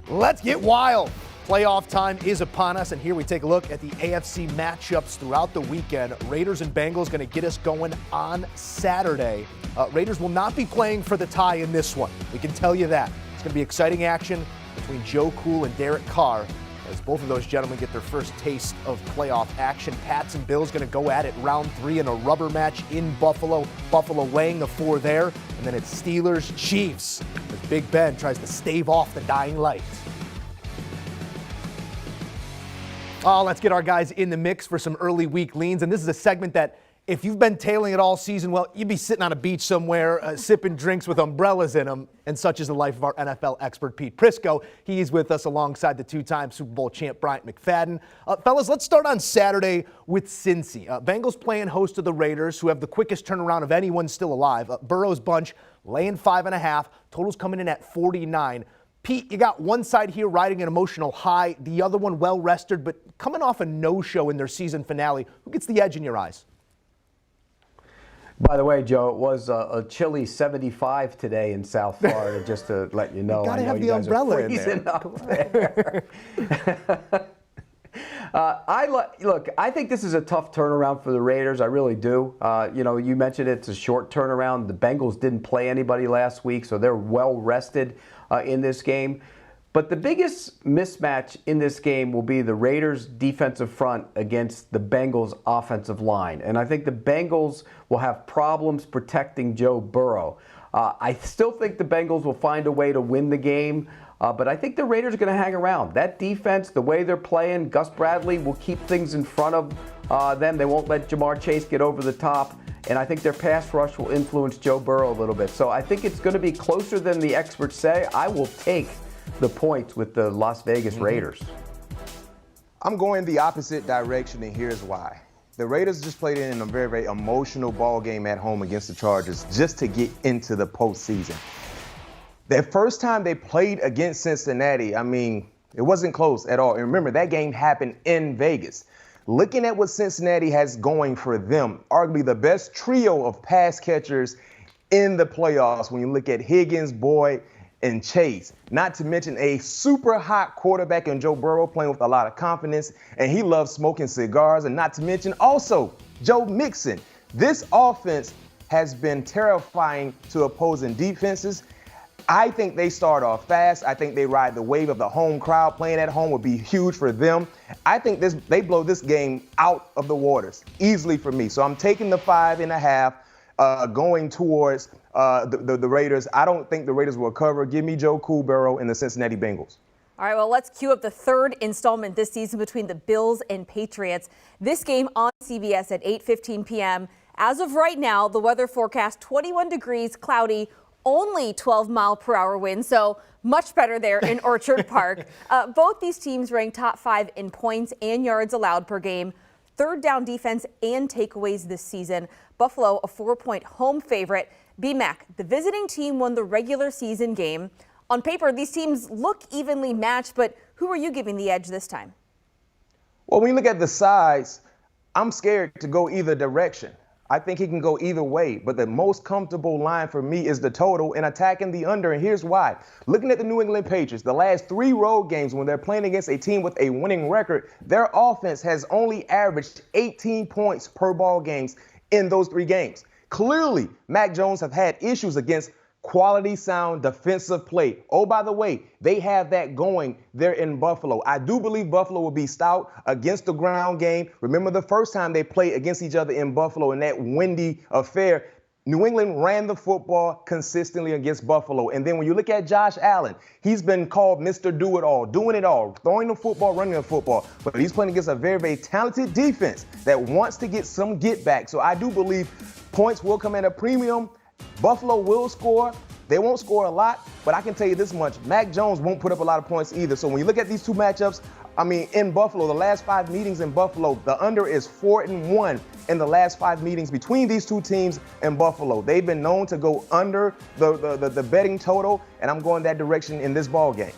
Let's get wild. Playoff time is upon us, and here we take a look at the AFC matchups throughout the weekend. Raiders and Bengals going to get us going on Saturday. Raiders will not be playing for the tie in this one. We can tell you that. It's going to be exciting action between Joe Cool and Derek Carr as both of those gentlemen get their first taste of playoff action. Pats and Bills going to go at it round 3 in a rubber match in Buffalo. Buffalo laying the 4 there, and then it's Steelers Chiefs as Big Ben tries to stave off the dying light. Oh, let's get our guys in the mix for some early week leans. And this is a segment that if you've been tailing it all season, well, you'd be sitting on a beach somewhere sipping drinks with umbrellas in them. And such is the life of our NFL expert, Pete Prisco. He's with us alongside the two-time Super Bowl champ, Bryant McFadden. Fellas, let's start on Saturday with Cincy. Bengals playing host to the Raiders, who have the quickest turnaround of anyone still alive. Burrow's bunch laying 5.5. Totals coming in at 49. Pete, you got one side here riding an emotional high, the other one well-rested, but coming off a no-show in their season finale. Who gets the edge in your eyes? By the way, Joe, it was a chilly 75 today in South Florida, just to let you know. You gotta I know have you the guys umbrella are in freezing there. up there. Look, I think this is a tough turnaround for the Raiders. I really do. You mentioned it's a short turnaround. The Bengals didn't play anybody last week, so they're well rested in this game. But the biggest mismatch in this game will be the Raiders' defensive front against the Bengals' offensive line. And I think the Bengals will have problems protecting Joe Burrow. I still think the Bengals will find a way to win the game. But I think the Raiders are going to hang around. That defense, the way they're playing, Gus Bradley will keep things in front of them. They won't let Jamar Chase get over the top. And I think their pass rush will influence Joe Burrow a little bit. So I think it's going to be closer than the experts say. I will take the points with the Las Vegas Raiders. I'm going the opposite direction, and here's why. The Raiders just played in a very, very emotional ball game at home against the Chargers just to get into the postseason. The first time they played against Cincinnati, it wasn't close at all. And remember, that game happened in Vegas. Looking at what Cincinnati has going for them, arguably the best trio of pass catchers in the playoffs when you look at Higgins, Boyd, and Chase. Not to mention a super hot quarterback in Joe Burrow playing with a lot of confidence, and he loves smoking cigars. And not to mention also Joe Mixon. This offense has been terrifying to opposing defenses. I think they start off fast. I think they ride the wave of the home crowd. Playing at home would be huge for them. I think they blow this game out of the waters easily for me. So I'm taking the 5.5, going towards the Raiders. I don't think the Raiders will cover. Give me Joe Cool Burrow and the Cincinnati Bengals. All right, well, let's cue up the third installment this season between the Bills and Patriots. This game on CBS at 8:15 p.m. As of right now, the weather forecast 21 degrees, cloudy, only 12-mile-per-hour wind, so much better there in Orchard Park. Both these teams rank top 5 in points and yards allowed per game, third down defense and takeaways this season. Buffalo, a 4-point home favorite. B-Mac, the visiting team won the regular season game. On paper, these teams look evenly matched, but who are you giving the edge this time? Well, when you look at the sides, I'm scared to go either direction. I think he can go either way, but the most comfortable line for me is the total and attacking the under, and here's why. Looking at the New England Patriots, the last 3 road games when they're playing against a team with a winning record, their offense has only averaged 18 points per ball games in those 3 games. Clearly, Mac Jones have had issues against quality, sound defensive play. Oh, by the way, they have that going there in Buffalo. I do believe Buffalo will be stout against the ground game. Remember the first time they played against each other in Buffalo in that windy affair, New England ran the football consistently against Buffalo. And then when you look at Josh Allen, he's been called Mr. Do-It-All, doing it all, throwing the football, running the football. But he's playing against a very, very talented defense that wants to get some get back. So I do believe points will come at a premium. Buffalo will score. They won't score a lot, but I can tell you this much. Mac Jones won't put up a lot of points either. So when you look at these two matchups, in Buffalo, the last 5 meetings in Buffalo, the under is 4-1 in the last 5 meetings between these two teams in Buffalo. They've been known to go under the betting total, and I'm going that direction in this ball game.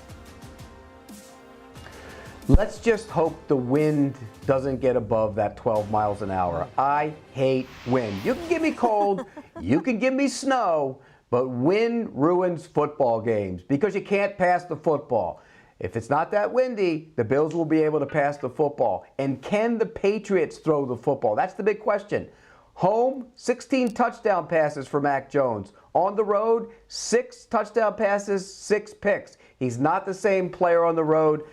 Let's just hope the wind doesn't get above that 12 miles an hour. I hate wind. You can give me cold, you can give me snow, but wind ruins football games because you can't pass the football. If it's not that windy, the Bills will be able to pass the football. And can the Patriots throw the football? That's the big question. Home, 16 touchdown passes for Mac Jones. On the road, 6 touchdown passes, 6 picks. He's not the same player on the road.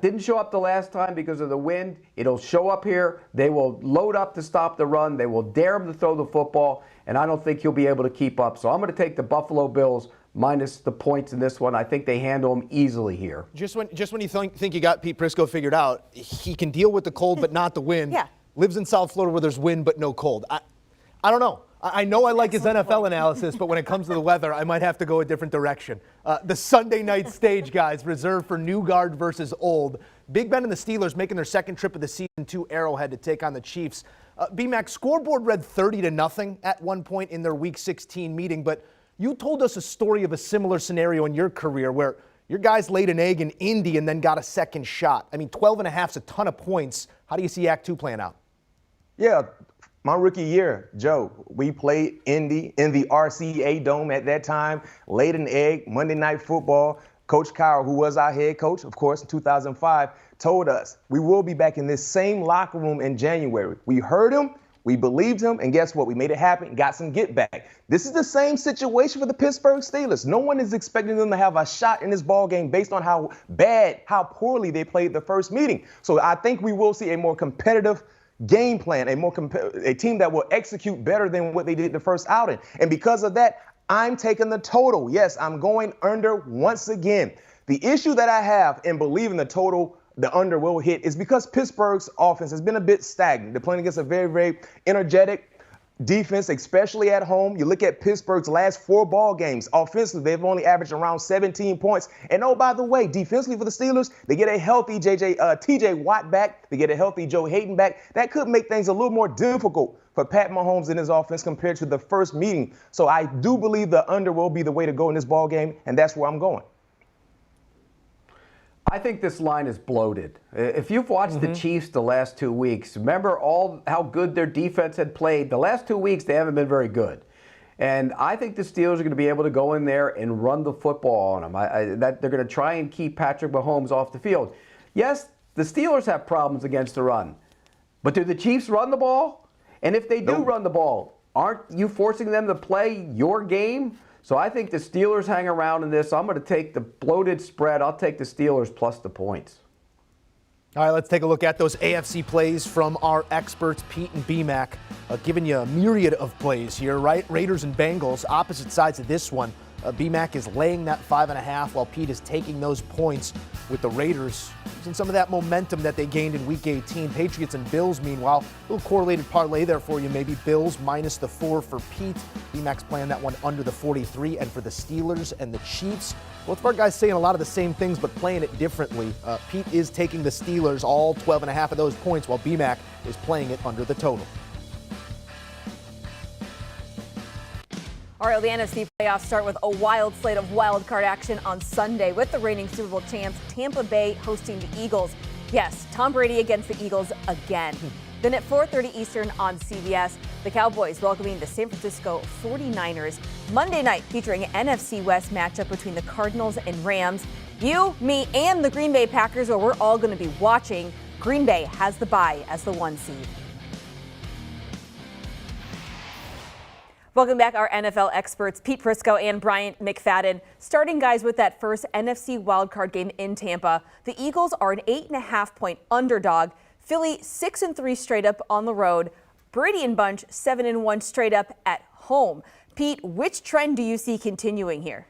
Didn't show up the last time because of the wind. It'll show up here. They will load up to stop the run. They will dare him to throw the football, and I don't think he'll be able to keep up. So I'm going to take the Buffalo Bills minus the points in this one. I think they handle him easily here. Just when you think you got Pete Prisco figured out, he can deal with the cold but not the wind. Yeah. Lives in South Florida where there's wind but no cold. I don't know. I know I like his NFL analysis, but when it comes to the weather, I might have to go a different direction. The Sunday night stage, guys, reserved for New Guard versus Old. Big Ben and the Steelers making their second trip of the season to Arrowhead to take on the Chiefs. B-Mac, scoreboard read 30-0 at one point in their Week 16 meeting, but you told us a story of a similar scenario in your career where your guys laid an egg in Indy and then got a second shot. I mean, 12.5 is a ton of points. How do you see Act 2 playing out? Yeah, my rookie year, Joe, we played Indy in the RCA Dome at that time, laid an egg, Monday Night Football. Coach Kyle, who was our head coach, of course, in 2005, told us we will be back in this same locker room in January. We heard him, we believed him, and guess what? We made it happen, got some get back. This is the same situation for the Pittsburgh Steelers. No one is expecting them to have a shot in this ball game based on how poorly they played the first meeting. So I think we will see a more competitive game plan, a team that will execute better than what they did the first outing. And because of that, I'm taking the total. Yes, I'm going under once again. The issue that I have in believing the under will hit is because Pittsburgh's offense has been a bit stagnant. They're playing against a very, very energetic defense, especially at home. You look at Pittsburgh's last 4 ball games. Offensively, they've only averaged around 17 points. And oh, by the way, defensively for the Steelers, they get a healthy TJ Watt back. They get a healthy Joe Hayden back. That could make things a little more difficult for Pat Mahomes and his offense compared to the first meeting. So I do believe the under will be the way to go in this ball game, and that's where I'm going. I think this line is bloated. If you've watched the Chiefs the last 2 weeks, remember how good their defense had played. The last 2 weeks, they haven't been very good. And I think the Steelers are going to be able to go in there and run the football on them. They're going to try and keep Patrick Mahomes off the field. Yes, the Steelers have problems against the run. But do the Chiefs run the ball? And if they do run the ball, aren't you forcing them to play your game? So I think the Steelers hang around in this. I'm going to take the bloated spread. I'll take the Steelers plus the points. All right, let's take a look at those AFC plays from our experts, Pete and B-Mac, giving you a myriad of plays here, right? Raiders and Bengals, opposite sides of this one. B-Mac is laying that 5.5 while Pete is taking those points with the Raiders. And some of that momentum that they gained in Week 18. Patriots and Bills, meanwhile, a little correlated parlay there for you. Maybe Bills minus the 4 for Pete. B-Mac's playing that one under the 43. And for the Steelers and the Chiefs, both of our guys saying a lot of the same things but playing it differently. Pete is taking the Steelers, all 12.5 of those points, while B-Mac is playing it under the total. All right, the NFC playoffs start with a wild slate of wild card action on Sunday with the reigning Super Bowl champs, Tampa Bay, hosting the Eagles. Yes, Tom Brady against the Eagles again. Then at 4:30 Eastern on CBS, the Cowboys welcoming the San Francisco 49ers. Monday night featuring an NFC West matchup between the Cardinals and Rams. You, me, and the Green Bay Packers, where we're all going to be watching. Green Bay has the bye as the 1 seed. Welcome back, our NFL experts, Pete Prisco and Bryant McFadden. Starting, guys, with that first NFC wildcard game in Tampa. The Eagles are an 8.5-point underdog. Philly 6-3 straight up on the road. Brady and Bunch 7-1 straight up at home. Pete, which trend do you see continuing here?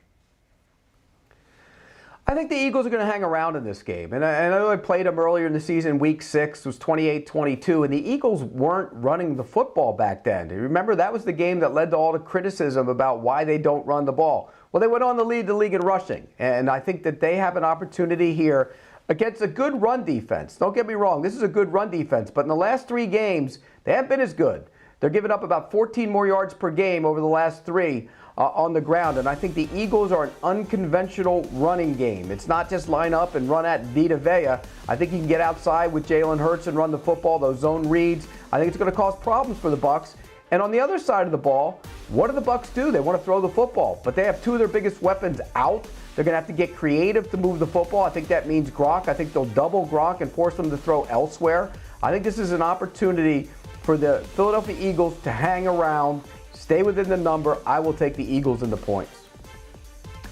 I think the Eagles are going to hang around in this game. And I know I played them earlier in the season, Week 6, it was 28-22, and the Eagles weren't running the football back then. Remember, that was the game that led to all the criticism about why they don't run the ball. Well, they went on to lead the league in rushing, and I think that they have an opportunity here against a good run defense. Don't get me wrong, this is a good run defense, but in the last 3 games, they haven't been as good. They're giving up about 14 more yards per game over the last 3 on the ground, and I think the Eagles are an unconventional running game. It's not just line up and run at Vita Vea. I think you can get outside with Jalen Hurts and run the football, those zone reads. I think it's going to cause problems for the Bucs. And on the other side of the ball, what do the Bucs do? They want to throw the football, but they have 2 of their biggest weapons out. They're going to have to get creative to move the football. I think that means Gronk. I think they'll double Gronk and force them to throw elsewhere. I think this is an opportunity for the Philadelphia Eagles to hang around, stay within the number. I will take the Eagles in the points.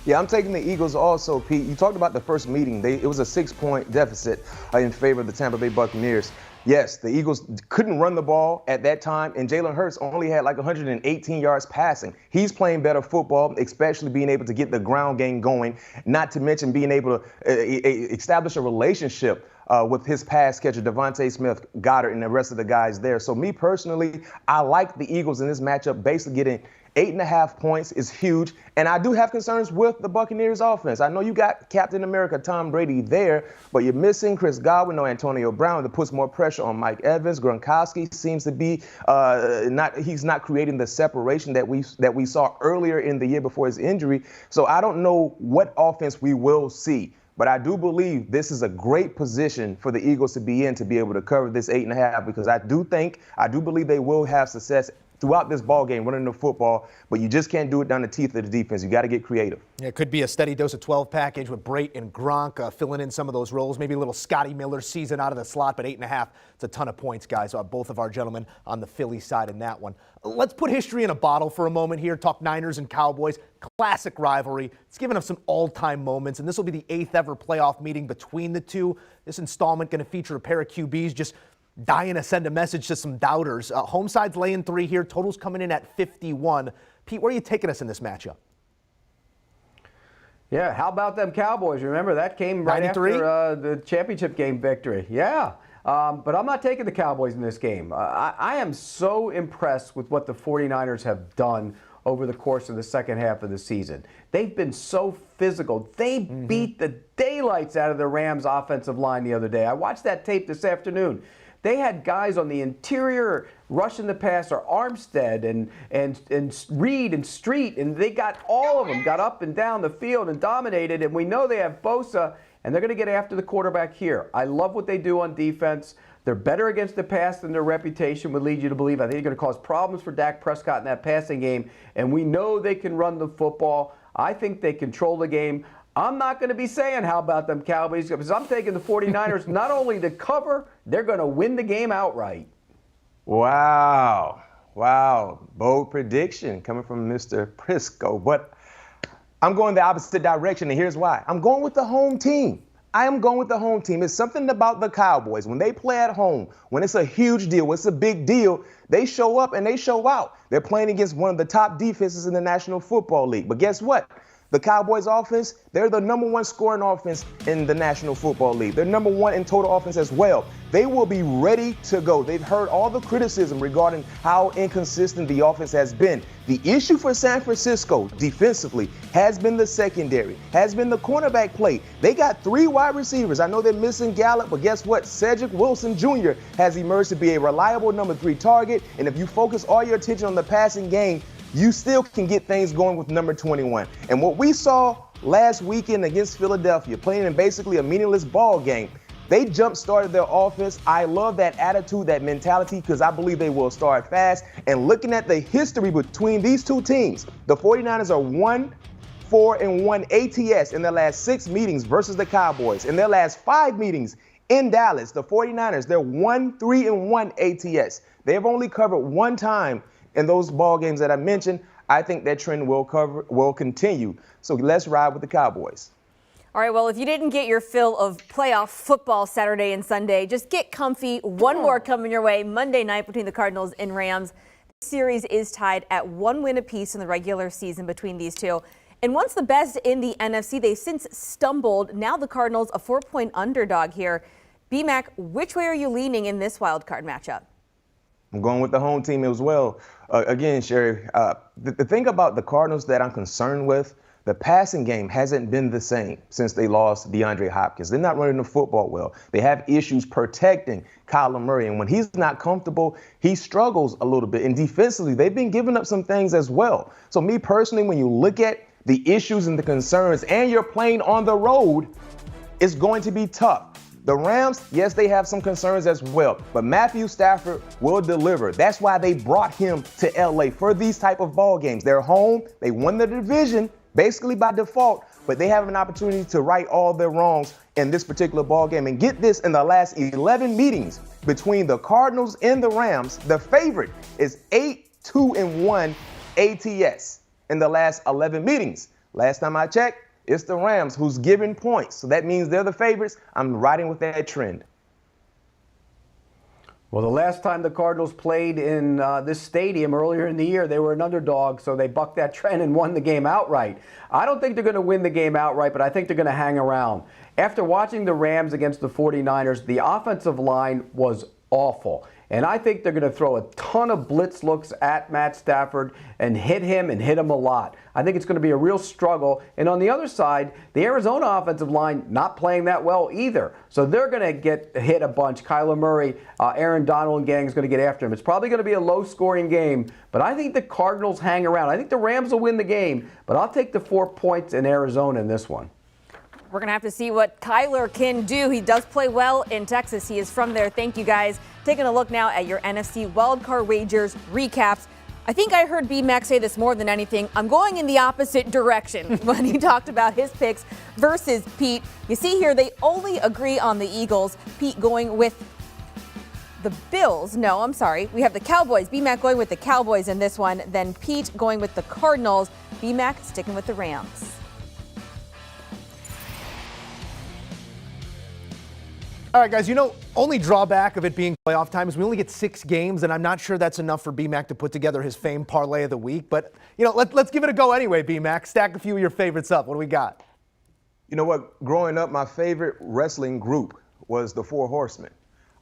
Yeah, I'm taking the Eagles also, Pete. You talked about the first meeting. It was a 6-point deficit in favor of the Tampa Bay Buccaneers. Yes, the Eagles couldn't run the ball at that time, and Jalen Hurts only had like 118 yards passing. He's playing better football, especially being able to get the ground game going, not to mention being able to establish a relationship with his pass catcher, Devontae Smith, Goddard, and the rest of the guys there. So me personally, I like the Eagles in this matchup, basically getting 8.5 points is huge. And I do have concerns with the Buccaneers offense. I know you got Captain America Tom Brady there, but you're missing Chris Godwin or Antonio Brown. That puts more pressure on Mike Evans. Gronkowski seems to be he's not creating the separation that we saw earlier in the year before his injury. So I don't know what offense we will see. But I do believe this is a great position for the Eagles to be in to be able to cover this 8.5, because I do believe they will have success throughout this ball game running the football, but you just can't do it down the teeth of the defense. You got to get creative. Yeah, it could be a steady dose of 12 package with Brate and Gronk filling in some of those roles. Maybe a little Scotty Miller season out of the slot, but 8.5, it's a ton of points, guys. Both of our gentlemen on the Philly side in that one. Let's put history in a bottle for a moment here. Talk Niners and Cowboys. Classic rivalry. It's given us some all-time moments, and this will be the 8th ever playoff meeting between the two. This installment going to feature a pair of QBs just dying to send a message to some doubters. Home side's laying 3 here. Total's coming in at 51. Pete, where are you taking us in this matchup? Yeah, how about them Cowboys? Remember, that came right 93? after the championship game victory. Yeah, but I'm not taking the Cowboys in this game. I am so impressed with what the 49ers have done over the course of the second half of the season. They've been so physical. They beat the daylights out of the Rams' offensive line the other day. I watched that tape this afternoon. They had guys on the interior rushing the passer, Armstead and Reed and Street, and they got all of them, got up and down the field and dominated, and we know they have Bosa, and they're going to get after the quarterback here. I love what they do on defense. They're better against the pass than their reputation would lead you to believe. I think they're going to cause problems for Dak Prescott in that passing game, and we know they can run the football. I think they control the game. I'm not going to be saying how about them Cowboys, because I'm taking the 49ers not only to cover, they're going to win the game outright. Wow. Bold prediction coming from Mr. Prisco. But I'm going the opposite direction, and here's why. I'm going with the home team. I am going with the home team. It's something about the Cowboys. When they play at home, when it's a huge deal, it's a big deal, they show up and they show out. They're playing against one of the top defenses in the National Football League. But guess what? The Cowboys offense, they're the number 1 scoring offense in the National Football League. They're number 1 in total offense as well. They will be ready to go. They've heard all the criticism regarding how inconsistent the offense has been. The issue for San Francisco defensively has been the secondary, has been the cornerback play. They got 3 wide receivers. I know they're missing Gallup, but guess what? Cedric Wilson Jr. has emerged to be a reliable number 3 target. And if you focus all your attention on the passing game, you still can get things going with number 21. And what we saw last weekend against Philadelphia, playing in basically a meaningless ball game, they jump-started their offense. I love that attitude, that mentality, because I believe they will start fast. And looking at the history between these two teams, the 49ers are 1-4-1 ATS in their last 6 meetings versus the Cowboys. In their last 5 meetings in Dallas, the 49ers, they're 1-3-1 ATS. They have only covered 1 time in those ball games that I mentioned. I think that trend will continue. So let's ride with the Cowboys. All right, well, if you didn't get your fill of playoff football Saturday and Sunday, just get comfy. One more coming your way Monday night between the Cardinals and Rams. The series is tied at 1 win apiece in the regular season between these two. And once the best in the NFC, they've since stumbled. Now the Cardinals a 4-point underdog here. B-Mac, which way are you leaning in this wild card matchup? I'm going with the home team as well. Again, Sherry, the thing about the Cardinals that I'm concerned with, the passing game hasn't been the same since they lost DeAndre Hopkins. They're not running the football well. They have issues protecting Kyler Murray. And when he's not comfortable, he struggles a little bit. And defensively, they've been giving up some things as well. So me personally, when you look at the issues and the concerns and you're playing on the road, it's going to be tough. The Rams, yes, they have some concerns as well, but Matthew Stafford will deliver. That's why they brought him to LA for these type of ball games. They're home. They won the division basically by default, but they have an opportunity to right all their wrongs in this particular ball game. And get this, in the last 11 meetings between the Cardinals and the Rams, the favorite is 8-2-1 ATS in the last 11 meetings. Last time I checked, it's the Rams who's giving points. So that means they're the favorites. I'm riding with that trend. Well, the last time the Cardinals played in this stadium earlier in the year, they were an underdog, so they bucked that trend and won the game outright. I don't think they're going to win the game outright, but I think they're going to hang around. After watching the Rams against the 49ers, the offensive line was awful. And I think they're going to throw a ton of blitz looks at Matt Stafford and hit him a lot. I think it's going to be a real struggle. And on the other side, the Arizona offensive line not playing that well either. So they're going to get hit a bunch. Kyler Murray, Aaron Donald and gang is going to get after him. It's probably going to be a low-scoring game, but I think the Cardinals hang around. I think the Rams will win the game, but I'll take the 4 points in Arizona in this one. We're going to have to see what Kyler can do. He does play well in Texas. He is from there. Thank you, guys. Taking a look now at your NFC wildcard wagers recaps. I think I heard B-Mac say this more than anything. I'm going in the opposite direction when he talked about his picks versus Pete. You see here, they only agree on the Eagles. Pete going with the Bills. No, I'm sorry. We have the Cowboys. B-Mac going with the Cowboys in this one. Then Pete going with the Cardinals. B-Mac sticking with the Rams. All right, guys, only drawback of it being playoff time is we only get 6 games, and I'm not sure that's enough for B-Mac to put together his famed parlay of the week. But, let's give it a go anyway, B-Mac. Stack a few of your favorites up. What do we got? You know what? Growing up, my favorite wrestling group was the Four Horsemen.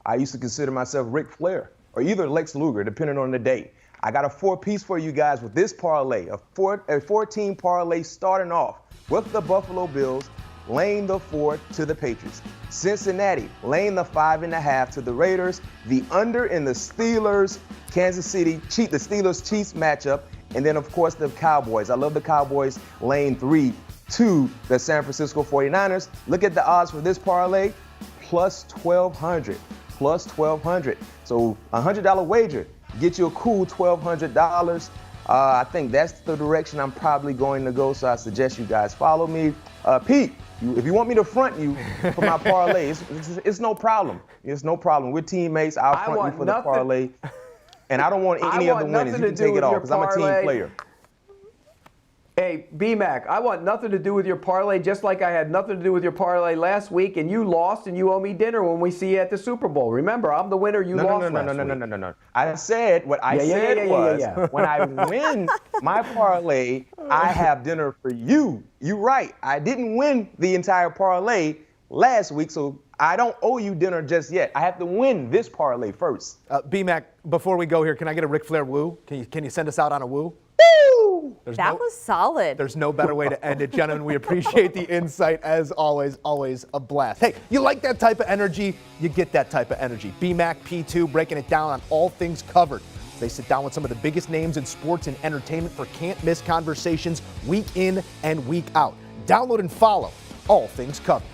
I used to consider myself Ric Flair or either Lex Luger, depending on the day. I got a 4-piece for you guys with this parlay, a 14 parlay starting off with the Buffalo Bills, laying the 4 to the Patriots. Cincinnati laying the 5.5 to the Raiders. The under in the Steelers, Kansas City, the Steelers-Chiefs matchup. And then, of course, the Cowboys. I love the Cowboys laying 3 to the San Francisco 49ers. Look at the odds for this parlay, plus 1,200. Plus 1,200. So a $100 wager, get you a cool $1,200. I think that's the direction I'm probably going to go, so I suggest you guys follow me. Pete, if you want me to front you for my parlay, it's no problem. It's no problem. We're teammates. I'll front you for the parlay. And I don't want any other winnings. You can take it off because I'm a team player. Hey, B-Mac, I want nothing to do with your parlay, just like I had nothing to do with your parlay last week, and you lost, and you owe me dinner when we see you at the Super Bowl. Remember, I'm the winner. You lost last week. No. I said what I said was when I win my parlay, I have dinner for you. You're right. I didn't win the entire parlay last week, so I don't owe you dinner just yet. I have to win this parlay first. B-Mac, before we go here, can I get a Ric Flair woo? Can you send us out on a woo? That was solid. There's no better way to end it, gentlemen. We appreciate the insight as always. Always a blast. Hey, you like that type of energy? You get that type of energy. B-Mac, P2, breaking it down on all things covered. They sit down with some of the biggest names in sports and entertainment for can't-miss conversations week in and week out. Download and follow All Things Covered.